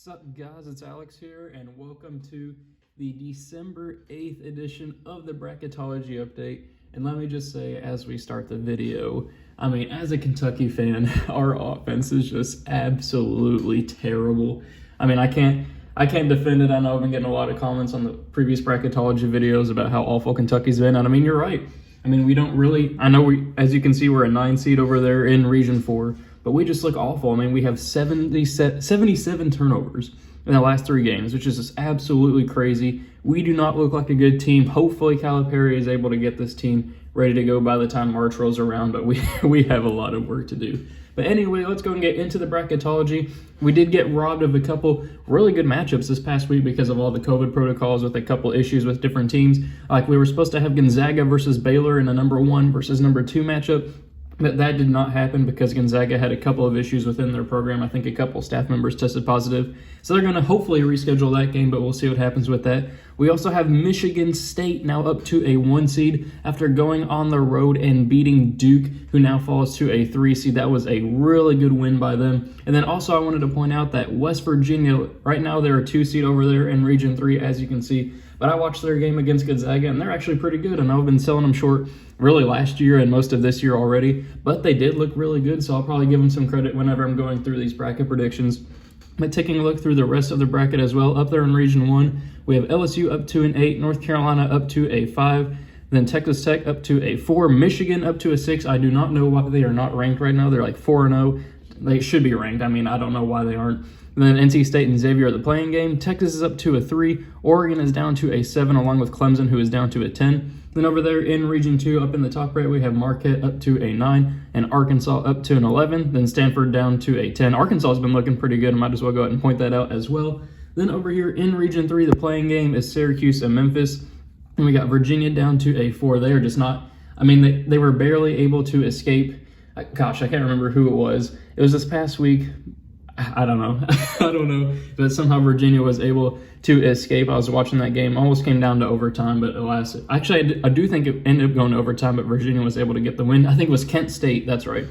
Sup guys, it's Alex here, and welcome to the December 8th edition of the Bracketology update. And let me just say, as we start the video, as a Kentucky fan, our offense is just absolutely terrible. I can't defend it. I know I've been getting a lot of comments on the previous Bracketology videos about how awful Kentucky's been, and you're right. We don't really, as you can see, we're a 9 seed over there in Region 4, but we just look awful. We have 77 turnovers in the last 3 games, which is just absolutely crazy. We do not look like a good team. Hopefully Calipari is able to get this team ready to go by the time March rolls around, but we have a lot of work to do. But anyway, let's go and get into the Bracketology. We did get robbed of a couple really good matchups this past week because of all the COVID protocols with a couple issues with different teams. Like we were supposed to have Gonzaga versus Baylor in a number 1 versus number 2 matchup, but that did not happen because Gonzaga had a couple of issues within their program. I think a couple staff members tested positive. So they're going to hopefully reschedule that game, but we'll see what happens with that. We also have Michigan State now up to a 1 seed after going on the road and beating Duke, who now falls to a 3 seed. That was a really good win by them. And then also I wanted to point out that West Virginia, right now they're a 2 seed over there in Region 3, as you can see. But I watched their game against Gonzaga, and they're actually pretty good. And I've been selling them short really last year and most of this year already. But they did look really good, so I'll probably give them some credit whenever I'm going through these bracket predictions. But taking a look through the rest of the bracket as well, up there in Region 1, we have LSU up to an 8, North Carolina up to a 5, then Texas Tech up to a 4, Michigan up to a 6. I do not know why they are not ranked right now. They're like 4-0. They should be ranked. I don't know why they aren't. And then NC State and Xavier are the playing game. Texas is up to a 3. Oregon is down to a 7, along with Clemson, who is down to a 10. Then over there in Region 2, up in the top right, we have Marquette up to a 9 and Arkansas up to an 11. Then Stanford down to a 10. Arkansas has been looking pretty good. I might as well go ahead and point that out as well. Then over here in Region 3, the playing game is Syracuse and Memphis. And we got Virginia down to a 4. They are just not, they were barely able to escape. Gosh, I can't remember who it was. It was this past week. I don't know. But somehow Virginia was able to escape. I was watching that game. Almost came down to overtime, but it lasted. Actually, I do think it ended up going to overtime, but Virginia was able to get the win. I think it was Kent State. That's right.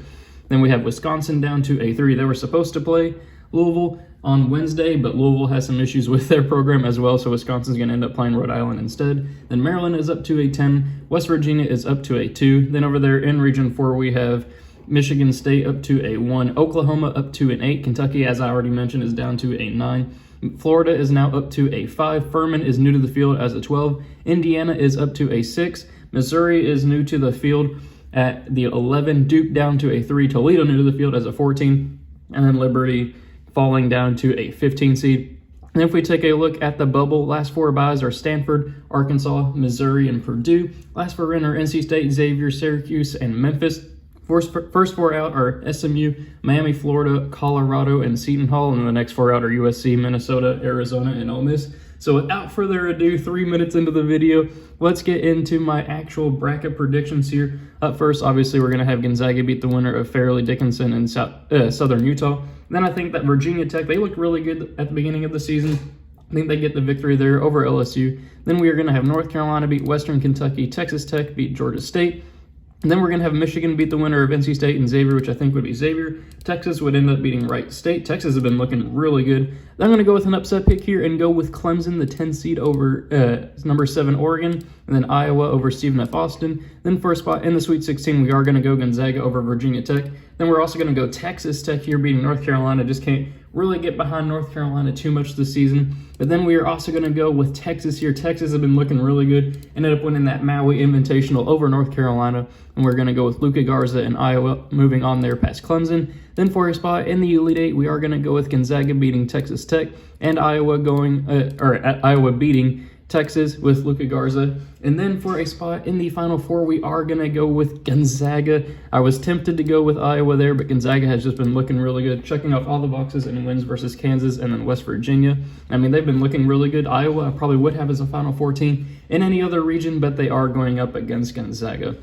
Then we have Wisconsin down to a 3. They were supposed to play Louisville on Wednesday, but Louisville has some issues with their program as well, so Wisconsin's going to end up playing Rhode Island instead. Then Maryland is up to a 10. West Virginia is up to a 2. Then over there in Region 4, we have Michigan State up to a 1, Oklahoma up to an 8, Kentucky, as I already mentioned, is down to a 9, Florida is now up to a 5, Furman is new to the field as a 12, Indiana is up to a 6, Missouri is new to the field at the 11, Duke down to a 3, Toledo new to the field as a 14, and then Liberty falling down to a 15 seed. And if we take a look at the bubble, last 4 byes are Stanford, Arkansas, Missouri, and Purdue. Last 4 in are NC State, Xavier, Syracuse, and Memphis. First 4 out are SMU, Miami, Florida, Colorado, and Seton Hall, and the next 4 out are USC, Minnesota, Arizona, and Ole Miss. So without further ado, 3 minutes into the video, let's get into my actual bracket predictions here. Up first, obviously, we're going to have Gonzaga beat the winner of Fairleigh Dickinson and Southern Utah. Then I think that Virginia Tech, they looked really good at the beginning of the season. I think they get the victory there over LSU. Then we are going to have North Carolina beat Western Kentucky, Texas Tech beat Georgia State. And then we're going to have Michigan beat the winner of NC State and Xavier, which I think would be Xavier. Texas would end up beating Wright State. Texas has been looking really good. Then I'm going to go with an upset pick here and go with Clemson, the 10 seed over number 7 Oregon, and then Iowa over Stephen F. Austin. Then for a spot in the Sweet 16, we are going to go Gonzaga over Virginia Tech. Then we're also going to go Texas Tech here beating North Carolina. Just can't really get behind North Carolina too much this season. But then we are also going to go with Texas here. Texas have been looking really good. Ended up winning that Maui Invitational over North Carolina. And we're going to go with Luka Garza and Iowa moving on there past Clemson. Then for a spot in the Elite 8, we are going to go with Gonzaga beating Texas Tech and Iowa Iowa beating Texas with Luka Garza. And then for a spot in the Final 4, we are going to go with Gonzaga. I was tempted to go with Iowa there, but Gonzaga has just been looking really good, checking off all the boxes and wins versus Kansas and then West Virginia. They've been looking really good. Iowa I probably would have as a Final 4 team in any other region, but they are going up against Gonzaga.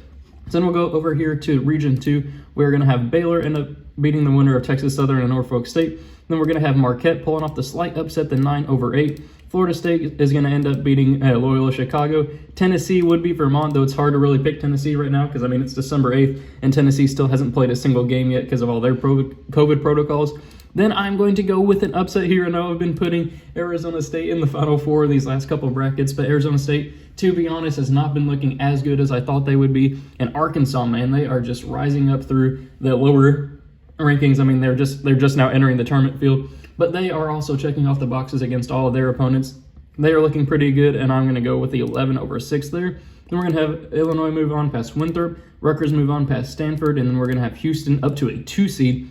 So then we'll go over here to Region 2. We're going to have Baylor end up beating the winner of Texas Southern and Norfolk State. Then we're going to have Marquette pulling off the slight upset, the 9 over 8. Florida State is going to end up beating Loyola Chicago. Tennessee would be Vermont, though it's hard to really pick Tennessee right now because, it's December 8th, and Tennessee still hasn't played a single game yet because of all their COVID protocols. Then I'm going to go with an upset here. I know I've been putting Arizona State in the Final Four these last couple of brackets, but Arizona State, to be honest, has not been looking as good as I thought they would be. And Arkansas, man, they are just rising up through the lower rankings. I mean, they're just now entering the tournament field, but they are also checking off the boxes against all of their opponents. They are looking pretty good, and I'm going to go with the 11/6 there. Then we're going to have Illinois move on past Winthrop, Rutgers move on past Stanford, and then we're going to have Houston up to a 2 seed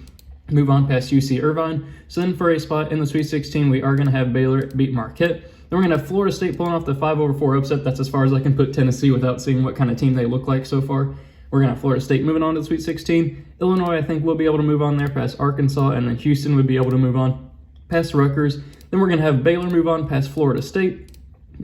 move on past UC Irvine. So then for a spot in the Sweet 16, we are going to have Baylor beat Marquette. Then we're going to have Florida State pulling off the 5/4 upset. That's as far as I can put Tennessee without seeing what kind of team they look like so far. We're going to have Florida State moving on to the Sweet 16. Illinois, I think, will be able to move on there past Arkansas, and then Houston would be able to move on past Rutgers. Then we're going to have Baylor move on past Florida State.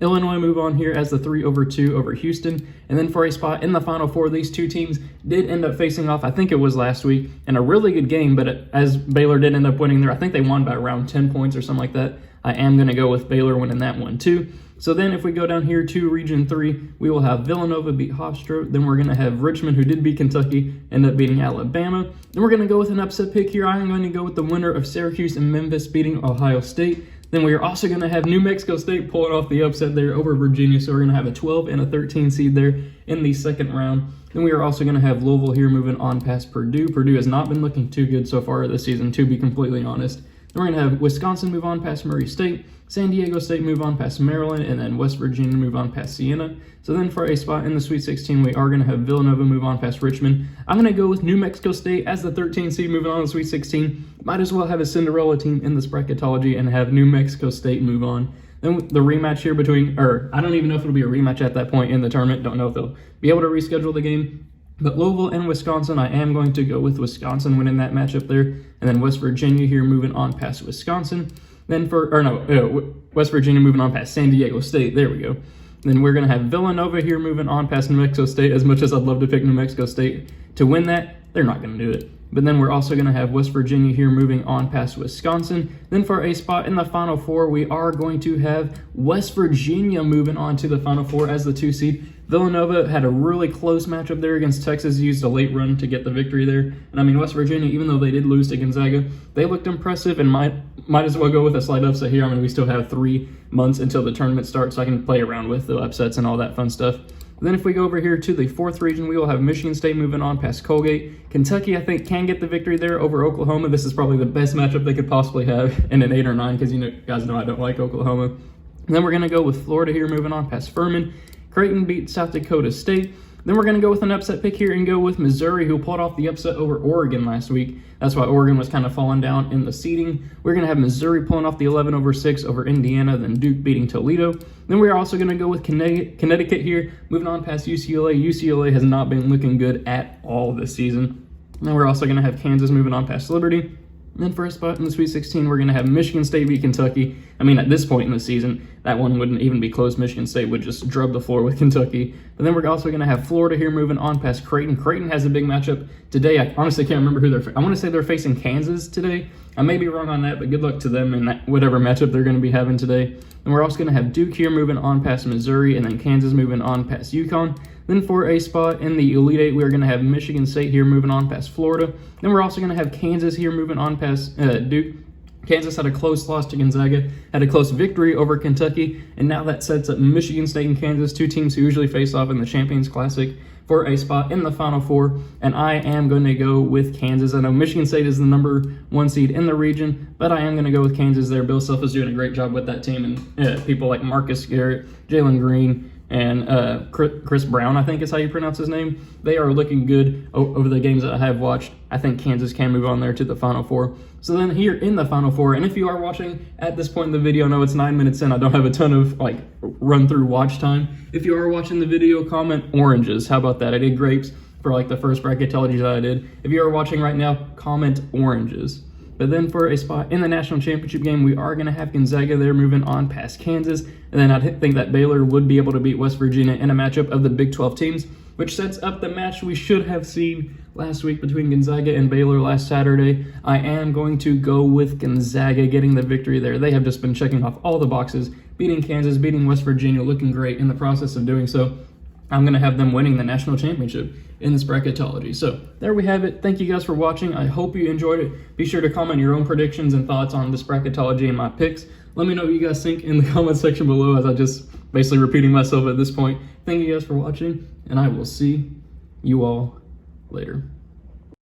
Illinois move on here as the 3/2 over Houston. And then for a spot in the Final Four, these two teams did end up facing off, I think it was last week, in a really good game, but as Baylor did end up winning there, I think they won by around 10 points or something like that. I am going to go with Baylor winning that one too. So then if we go down here to Region 3, we will have Villanova beat Hofstra. Then we're going to have Richmond, who did beat Kentucky, end up beating Alabama. Then we're going to go with an upset pick here. I'm going to go with the winner of Syracuse and Memphis beating Ohio State. Then we are also going to have New Mexico State pulling off the upset there over Virginia. So we're going to have a 12 and a 13 seed there in the second round. Then we are also going to have Louisville here moving on past Purdue. Purdue has not been looking too good so far this season, to be completely honest. Then we're going to have Wisconsin move on past Murray State, San Diego State move on past Maryland, and then West Virginia move on past Siena. So then for a spot in the Sweet 16, we are going to have Villanova move on past Richmond. I'm going to go with New Mexico State as the 13 seed moving on to the Sweet 16. Might as well have a Cinderella team in this bracketology and have New Mexico State move on. Then the rematch here between, or I don't even know if it'll be a rematch at that point in the tournament. Don't know if they'll be able to reschedule the game. But Louisville and Wisconsin, I am going to go with Wisconsin winning that matchup there. And then West Virginia here moving on past Wisconsin. Then West Virginia moving on past San Diego State. There we go. Then we're going to have Villanova here moving on past New Mexico State. As much as I'd love to pick New Mexico State to win that, they're not going to do it. But then we're also going to have West Virginia here moving on past Wisconsin. Then for a spot in the Final Four, we are going to have West Virginia moving on to the Final Four as the 2 seed. Villanova had a really close matchup there against Texas, used a late run to get the victory there. And I mean, West Virginia, even though they did lose to Gonzaga, they looked impressive and might as well go with a slight upset here. I mean, we still have 3 months until the tournament starts, so I can play around with the upsets and all that fun stuff. Then if we go over here to the 4th region, we will have Michigan State moving on past Colgate. Kentucky, I think, can get the victory there over Oklahoma. This is probably the best matchup they could possibly have in an 8 or 9, because you guys know I don't like Oklahoma. And then we're going to go with Florida here moving on past Furman. Creighton beat South Dakota State. Then we're going to go with an upset pick here and go with Missouri, who pulled off the upset over Oregon last week. That's why Oregon was kind of falling down in the seeding. We're going to have Missouri pulling off the 11/6 over Indiana, then Duke beating Toledo. Then we're also going to go with Connecticut here, moving on past UCLA. UCLA has not been looking good at all this season. Then we're also going to have Kansas moving on past Liberty. And then for a spot in the Sweet 16, we're going to have Michigan State beat Kentucky. I mean, at this point in the season, that one wouldn't even be close. Michigan State would just drub the floor with Kentucky. But then we're also going to have Florida here moving on past Creighton. Creighton has a big matchup today. I honestly can't remember who they're I want to say they're facing Kansas today. I may be wrong on that, but good luck to them in that, whatever matchup they're going to be having today. And we're also going to have Duke here moving on past Missouri, and then Kansas moving on past UConn. Then for a spot in the Elite Eight, we're going to have Michigan State here moving on past Florida. Then we're also going to have Kansas here moving on past Duke. Kansas had a close loss to Gonzaga, had a close victory over Kentucky, and now that sets up Michigan State and Kansas, 2 teams who usually face off in the Champions Classic, for a spot in the Final Four, and I am going to go with Kansas. I know Michigan State is the #1 seed in the region, but I am going to go with Kansas there. Bill Self is doing a great job with that team, and people like Marcus Garrett, Jalen Green, and Chris Brown, I think is how you pronounce his name. They are looking good over the games that I have watched. I think Kansas can move on there to the Final Four. So then here in the Final Four, and if you are watching at this point in the video, I know it's 9 minutes in, I don't have a ton of run through watch time. If you are watching the video, comment oranges. How about that? I did grapes for the first bracketology that I did. If you are watching right now, comment oranges. But then for a spot in the national championship game, we are going to have Gonzaga there moving on past Kansas. And then I think that Baylor would be able to beat West Virginia in a matchup of the Big 12 teams, which sets up the match we should have seen last week between Gonzaga and Baylor last Saturday. I am going to go with Gonzaga getting the victory there. They have just been checking off all the boxes, beating Kansas, beating West Virginia, looking great in the process of doing so. I'm going to have them winning the national championship in this bracketology. So there we have it. Thank you guys for watching. I hope you enjoyed it. Be sure to comment your own predictions and thoughts on this bracketology and my picks. Let me know what you guys think in the comment section below, as I just basically repeating myself at this point. Thank you guys for watching, and I will see you all later.